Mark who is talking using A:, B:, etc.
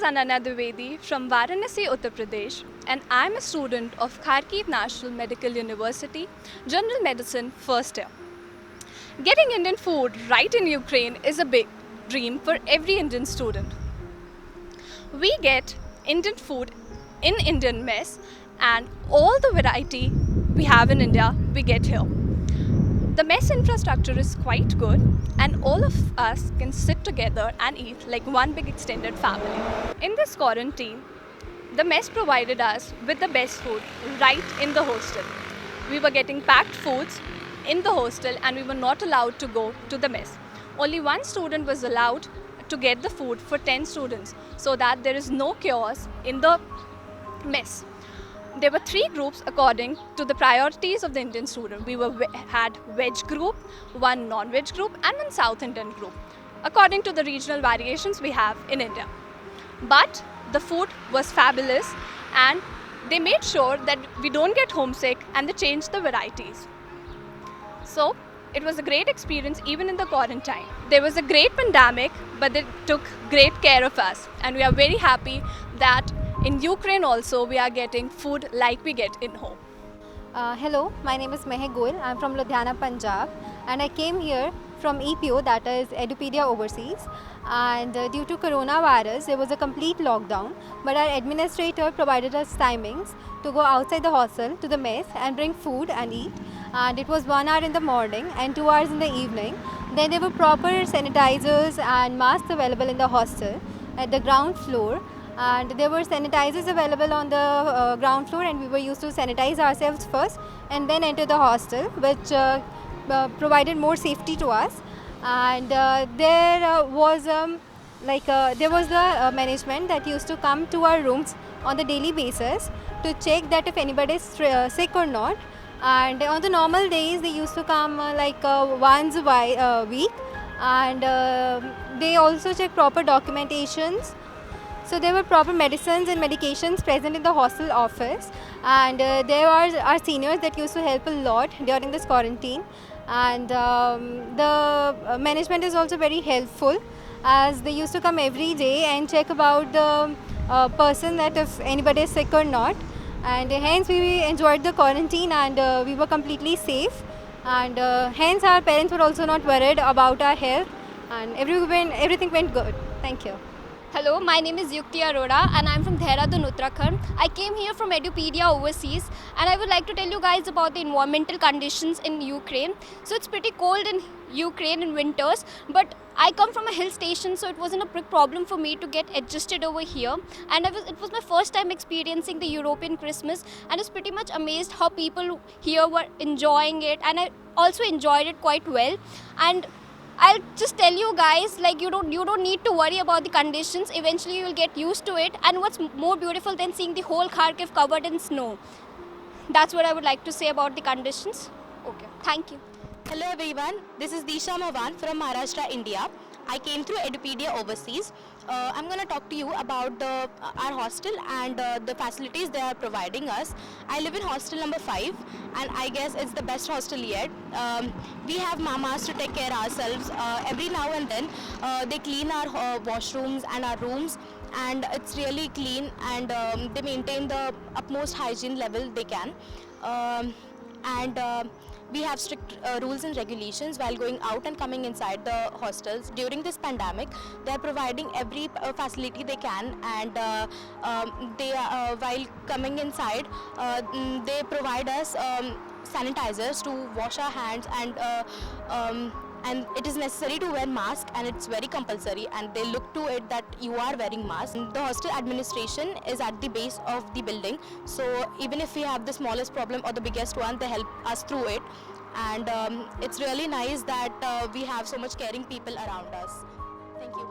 A: Ananya Dwivedi from Varanasi, Uttar Pradesh, and I'm a student of Kharkiv National Medical University, General Medicine first year. Getting Indian food right in Ukraine is a big dream for every Indian student. We get Indian food in Indian mess, and all the variety we have in India we get here. The mess infrastructure is quite good, and all of us can sit together and eat like one big extended family. In this quarantine, the mess provided us with the best food right in the hostel. We were getting packed foods in the hostel and we were not allowed to go to the mess. Only one student was allowed to get the food for 10 students so that there is no chaos in the mess. There were three groups according to the priorities of the Indian student. We had veg group, one non-veg group and one South Indian group according to the regional variations we have in India. But the food was fabulous and they made sure that we don't get homesick and they changed the varieties. So it was a great experience even in the quarantine. There was a great pandemic, but they took great care of us, and we are very happy that in Ukraine also we are getting food like we get in home.
B: Hello, my name is Mehak Goel. I'm from Ludhiana, Punjab, and I came here from EPO, that is Edupedia Overseas. And due to coronavirus, there was a complete lockdown, but our administrator provided us timings to go outside the hostel to the mess and bring food and eat. And it was 1 hour in the morning and 2 hours in the evening. Then there were proper sanitizers and masks available in the hostel at the ground floor. And there were sanitizers available on the ground floor, and we were used to sanitize ourselves first and then enter the hostel, which provided more safety to us. And there was the management that used to come to our rooms on the daily basis to check that if anybody is sick or not. And on the normal days they used to come once a week, and they also check proper documentations. So there were proper medicines and medications present in the hostel office, and there are our seniors that used to help a lot during this quarantine. And the management is also very helpful, as they used to come every day and check about the person that if anybody is sick or not. And hence we enjoyed the quarantine, and we were completely safe, and hence our parents were also not worried about our health, and everything went good. Thank you.
C: Hello, my name is Yukti Arora and I'm from Dehradun, Uttarakhand. I came here from Edupedia Overseas, and I would like to tell you guys about the environmental conditions in Ukraine. So it's pretty cold in Ukraine in winters, but I come from a hill station, so it wasn't a big problem for me to get adjusted over here. And it was my first time experiencing the European Christmas, and I was pretty much amazed how people here were enjoying it, and I also enjoyed it quite well. And I'll just tell you guys, like you don't need to worry about the conditions. Eventually you'll get used to it. And what's more beautiful than seeing the whole Kharkiv covered in snow? That's what I would like to say about the conditions. Okay, thank you.
D: Hello everyone, this is Disha Mawan from Maharashtra, India. I came through Edupedia Overseas. I'm going to talk to you about our hostel and the facilities they are providing us. I live in hostel number 5, and I guess it's the best hostel yet. We have mamas to take care of ourselves. Every now and then they clean our washrooms and our rooms, and it's really clean, and they maintain the utmost hygiene level they can. We have strict rules and regulations while going out and coming inside the hostels. During this pandemic, they are providing every facility they can, and while coming inside, they provide us sanitizers to wash our hands, and it is necessary to wear mask, and it's very compulsory, and they look to it that you are wearing mask. The hostel administration is at the base of the building, so even if we have the smallest problem or the biggest one, they help us through it. And it's really nice that we have so much caring people around us. Thank you.